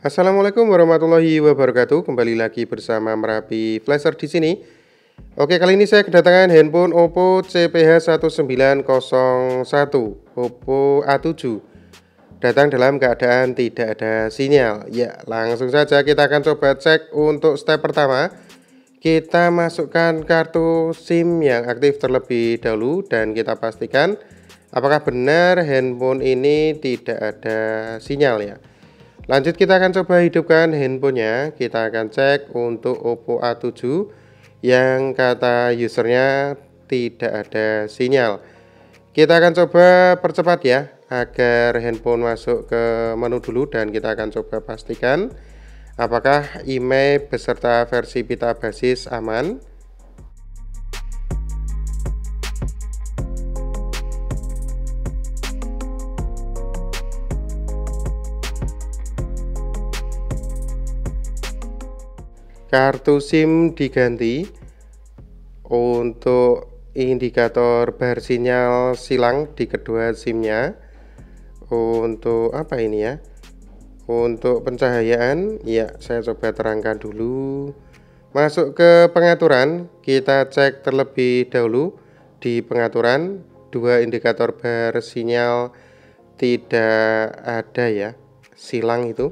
Assalamualaikum warahmatullahi wabarakatuh. Kembali lagi bersama Merapi Flasher di sini. Oke, kali ini saya kedatangan handphone Oppo CPH1901 Oppo A7. Datang dalam keadaan tidak ada sinyal. Ya, langsung saja kita akan coba cek untuk step pertama. Kita masukkan kartu SIM yang aktif terlebih dahulu dan kita pastikan apakah benar handphone ini tidak ada sinyal ya. Lanjut kita akan coba hidupkan handphonenya. Kita akan cek untuk Oppo A7 yang kata usernya tidak ada sinyal. Kita akan coba percepat ya agar handphone masuk ke menu dulu dan kita akan coba pastikan apakah IMEI beserta versi pita basis aman. Kartu SIM diganti. Untuk indikator bar sinyal silang di kedua SIM-nya. Untuk apa ini ya? Untuk pencahayaan, ya saya coba terangkan dulu. Masuk ke pengaturan, kita cek terlebih dahulu di pengaturan. Dua indikator bar sinyal tidak ada ya, silang itu.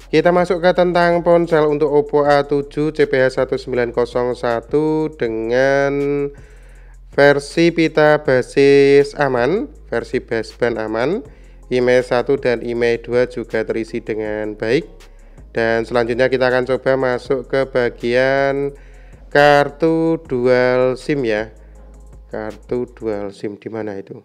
Kita masuk ke tentang ponsel untuk Oppo A7 CPH1901 dengan versi pita basis aman, versi baseband aman, IMEI 1 dan IMEI 2 juga terisi dengan baik. Dan selanjutnya kita akan coba masuk ke bagian kartu dual SIM ya. Kartu dual SIM di mana itu?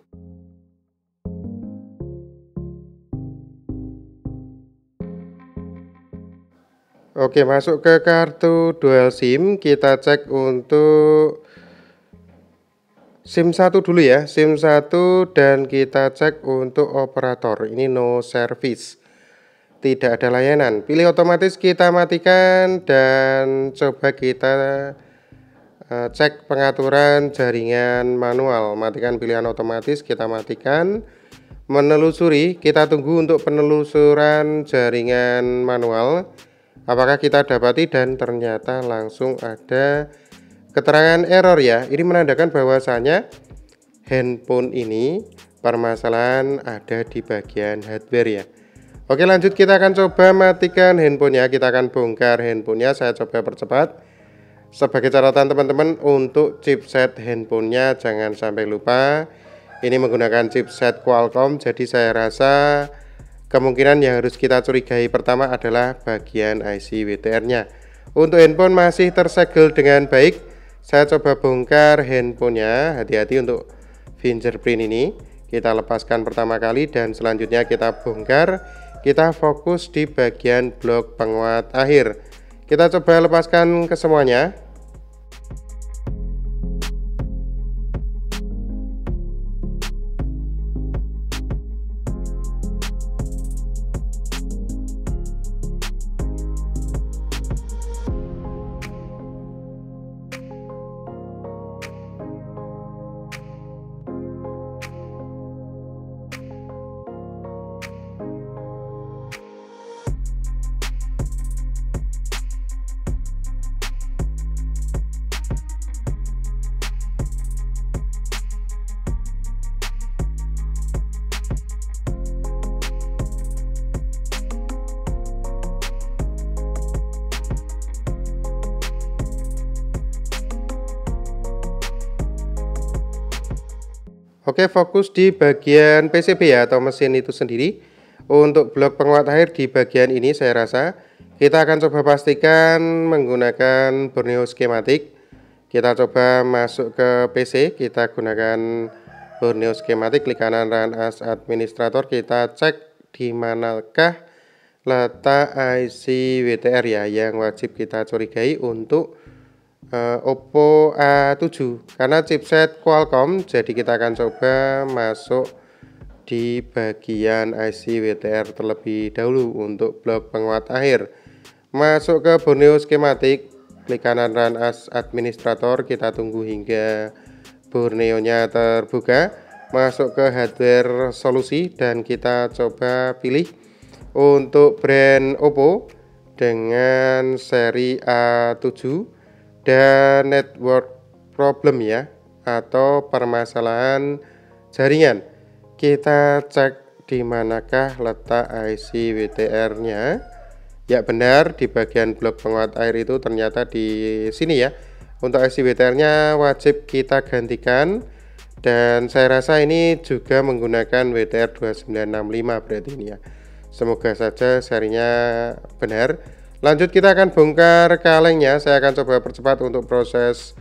Oke, masuk ke kartu dual SIM, kita cek untuk SIM 1 dulu ya, SIM 1 dan kita cek untuk operator. Ini no service. Tidak ada layanan. Pilih otomatis kita matikan dan coba kita cek pengaturan jaringan manual. Matikan pilihan otomatis, kita matikan. Menelusuri, kita tunggu untuk penelusuran jaringan manual. Apakah kita dapati dan ternyata langsung ada keterangan error ya. Ini menandakan bahwasanya handphone ini permasalahan ada di bagian hardware ya. Oke, lanjut kita akan coba matikan handphonenya. Kita akan bongkar handphonenya. Saya coba percepat. Sebagai catatan teman-teman, untuk chipset handphonenya jangan sampai lupa. Ini menggunakan chipset Qualcomm. Jadi saya rasa kemungkinan yang harus kita curigai pertama adalah bagian IC WTR-nya. Untuk handphone masih tersegel dengan baik. Saya coba bongkar handphonenya. Hati-hati untuk fingerprint ini. Kita lepaskan pertama kali dan selanjutnya kita bongkar. Kita fokus di bagian blok penguat akhir. Kita coba lepaskan ke semuanya. Oke, fokus di bagian PCB ya atau mesin itu sendiri. Untuk blok penguat akhir di bagian ini saya rasa kita akan coba pastikan menggunakan Borneo skematik. Kita coba masuk ke PC, kita gunakan Borneo skematik, klik kanan Run as Administrator, kita cek di manakah letak IC WTR ya yang wajib kita curigai untuk Oppo A7 karena chipset Qualcomm. Jadi kita akan coba masuk di bagian IC WTR terlebih dahulu untuk blok penguat akhir. Masuk ke Borneo skematik, klik kanan Run as Administrator, kita tunggu hingga Borneo-nya terbuka. Masuk ke hardware solusi dan kita coba pilih untuk brand Oppo dengan seri A7 dan network problem ya, atau permasalahan jaringan. Kita cek di manakah letak IC WTR-nya. Ya benar, di bagian blok penguat air itu ternyata di sini ya. Untuk IC WTR-nya wajib kita gantikan, dan saya rasa ini juga menggunakan WTR 2965 berarti ini ya. Semoga saja serinya benar. Lanjut, kita akan bongkar kalengnya. Saya akan coba percepat untuk proses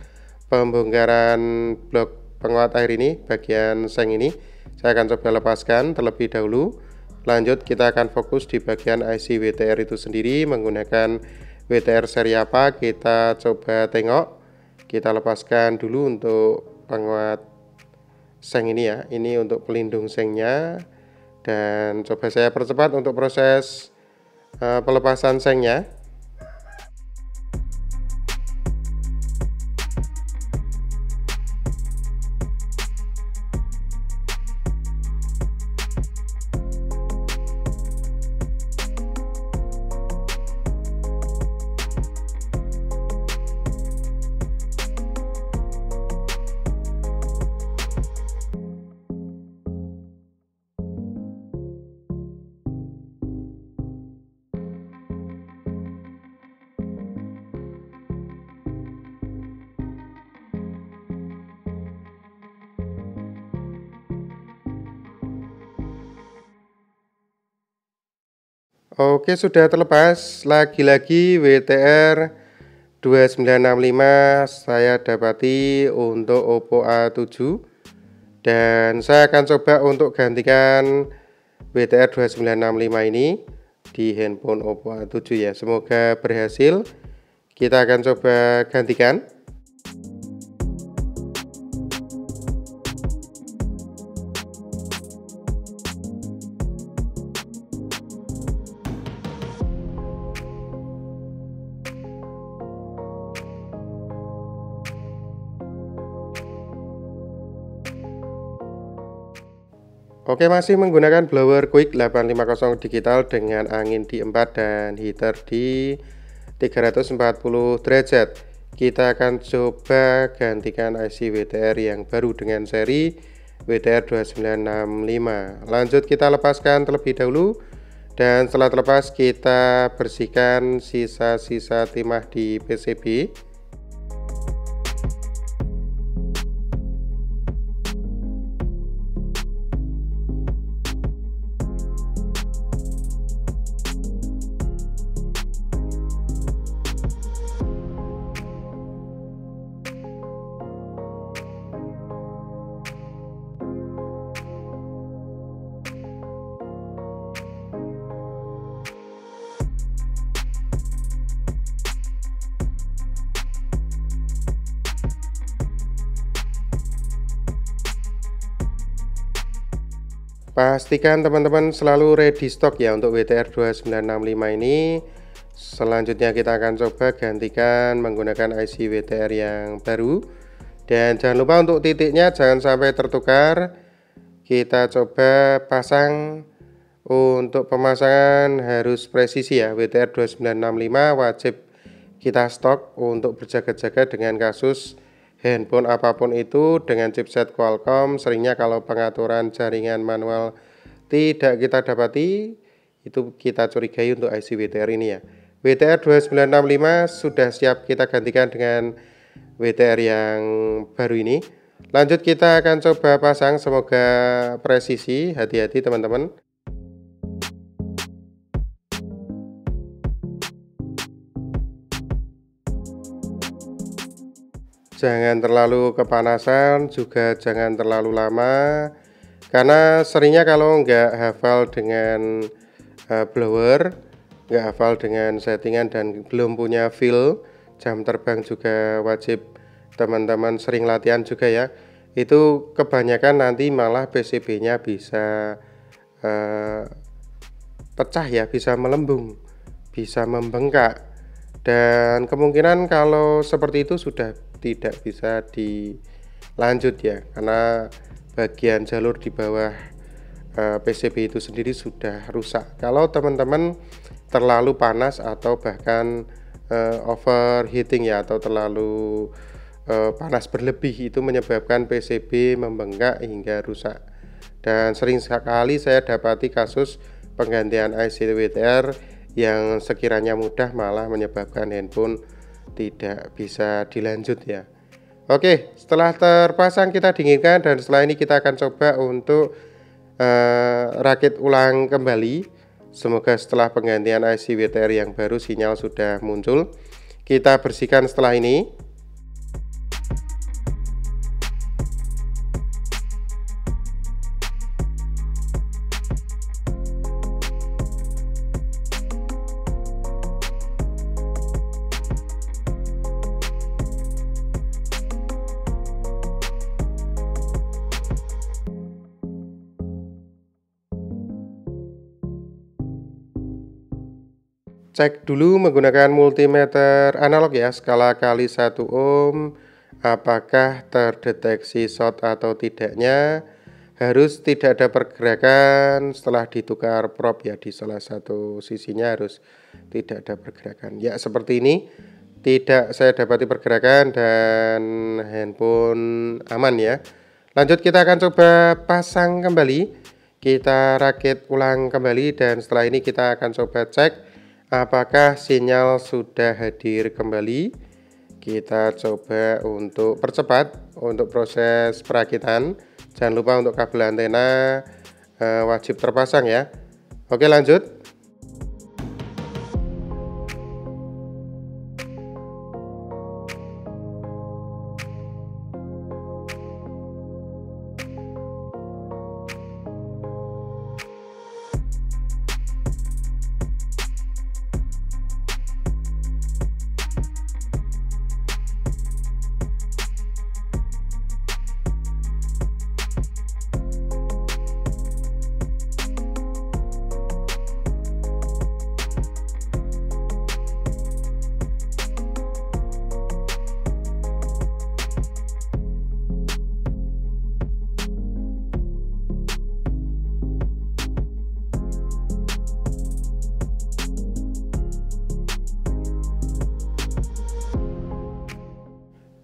pembongkaran blok penguat air ini, bagian seng ini. Saya akan coba lepaskan terlebih dahulu. Lanjut, kita akan fokus di bagian IC WTR itu sendiri menggunakan WTR seri apa. Kita coba tengok. Kita lepaskan dulu untuk penguat seng ini ya. Ini untuk pelindung sengnya. Dan coba saya percepat untuk proses pelepasan sengnya. Oke, sudah terlepas. Lagi-lagi WTR 2965 saya dapati untuk Oppo A7, dan saya akan coba untuk gantikan WTR 2965 ini di handphone Oppo A7 ya. Semoga berhasil. Kita akan coba gantikan. Oke, masih menggunakan blower Quick 850 digital dengan angin di 4 dan heater di 340 derajat. Kita akan coba gantikan IC WTR yang baru dengan seri WTR 2965. Lanjut, kita lepaskan terlebih dahulu, dan setelah terlepas kita bersihkan sisa-sisa timah di PCB. Pastikan teman-teman selalu ready stock ya untuk WTR 2965 ini. Selanjutnya kita akan coba gantikan menggunakan IC WTR yang baru. Dan jangan lupa untuk titiknya jangan sampai tertukar. Kita coba pasang. Untuk pemasangan harus presisi ya. WTR 2965 wajib kita stok untuk berjaga-jaga dengan kasus handphone apapun itu dengan chipset Qualcomm. Seringnya kalau pengaturan jaringan manual tidak kita dapati, itu kita curigai untuk IC WTR ini ya. WTR 2965 sudah siap kita gantikan dengan WTR yang baru ini. Lanjut, kita akan coba pasang, semoga presisi. Hati-hati teman-teman. Jangan terlalu kepanasan, juga jangan terlalu lama, karena seringnya kalau nggak hafal dengan blower, nggak hafal dengan settingan, dan belum punya feel jam terbang, juga wajib teman-teman sering latihan juga ya. Itu kebanyakan nanti malah PCB-nya bisa pecah ya, bisa melembung, bisa membengkak, dan kemungkinan kalau seperti itu sudah tidak bisa dilanjut ya, karena bagian jalur di bawah PCB itu sendiri sudah rusak. Kalau teman-teman terlalu panas atau bahkan overheating ya, atau terlalu panas berlebih, itu menyebabkan PCB membengkak hingga rusak. Dan sering sekali saya dapati kasus penggantian IC WTR yang sekiranya mudah malah menyebabkan handphone tidak bisa dilanjut ya. Oke, setelah terpasang kita dinginkan, dan setelah ini kita akan coba untuk rakit ulang kembali. Semoga setelah penggantian IC WTR yang baru sinyal sudah muncul. Kita bersihkan setelah ini. Cek dulu menggunakan multimeter analog ya, skala kali 1 ohm, apakah terdeteksi short atau tidaknya. Harus tidak ada pergerakan setelah ditukar probe ya, di salah satu sisinya harus tidak ada pergerakan. Ya seperti ini, tidak saya dapati pergerakan dan handphone aman ya. Lanjut kita akan coba pasang kembali, kita rakit ulang kembali, dan setelah ini kita akan coba cek apakah sinyal sudah hadir kembali. Kita coba untuk percepat untuk proses perakitan. Jangan lupa untuk kabel antena wajib terpasang ya. Oke, lanjut.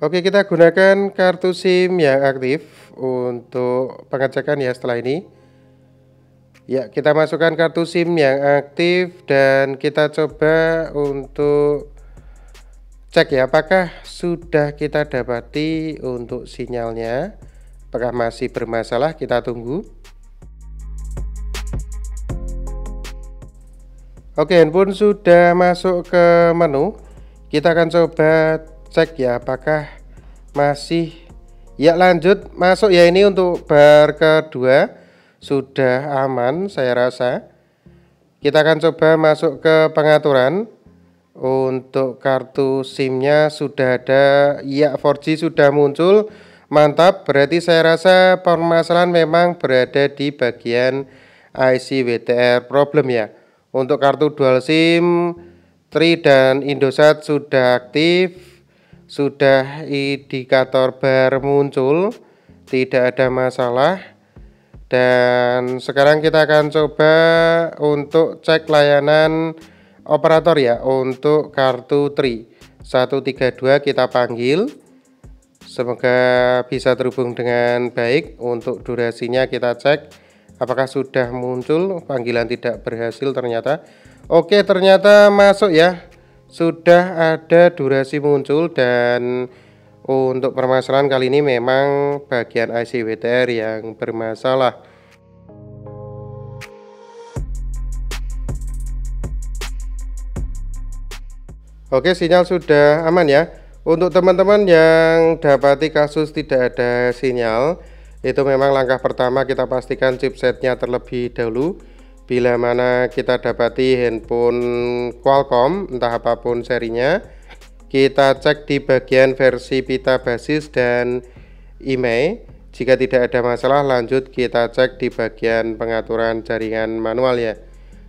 Oke, kita gunakan kartu SIM yang aktif untuk pengecekan ya setelah ini. Ya, kita masukkan kartu SIM yang aktif dan kita coba untuk cek ya apakah sudah kita dapati untuk sinyalnya. Apakah masih bermasalah, kita tunggu. Oke, handphone sudah masuk ke menu. Kita akan coba cek ya apakah masih ya, lanjut masuk ya. Ini untuk bar kedua sudah aman saya rasa. Kita akan coba masuk ke pengaturan. Untuk kartu SIM-nya sudah ada ya, 4G sudah muncul, mantap. Berarti saya rasa permasalahan memang berada di bagian IC WTR problem ya. Untuk kartu dual SIM Tri dan Indosat sudah aktif, sudah indikator bar muncul, tidak ada masalah. Dan sekarang kita akan coba untuk cek layanan operator ya. Untuk kartu Tri 132 kita panggil, semoga bisa terhubung dengan baik. Untuk durasinya kita cek apakah sudah muncul. Panggilan tidak berhasil ternyata. Oke, ternyata masuk ya, sudah ada durasi muncul. Dan untuk permasalahan kali ini memang bagian IC WTR yang bermasalah. Oke, sinyal sudah aman ya. Untuk teman-teman yang dapati kasus tidak ada sinyal, itu memang langkah pertama kita pastikan chipsetnya terlebih dahulu. Bila mana kita dapati handphone Qualcomm entah apapun serinya, kita cek di bagian versi pita basis dan IMEI. Jika tidak ada masalah, lanjut kita cek di bagian pengaturan jaringan manual ya.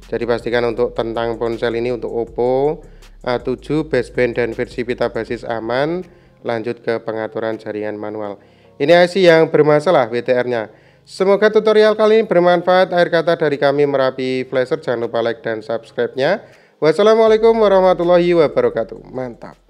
Jadi pastikan untuk tentang ponsel ini untuk Oppo A7 baseband dan versi pita basis aman. Lanjut ke pengaturan jaringan manual. Ini IC yang bermasalah WTR-nya. Semoga tutorial kali ini bermanfaat. Akhir kata dari kami Merapi Flasher, jangan lupa like dan subscribe-nya. Wassalamualaikum warahmatullahi wabarakatuh. Mantap.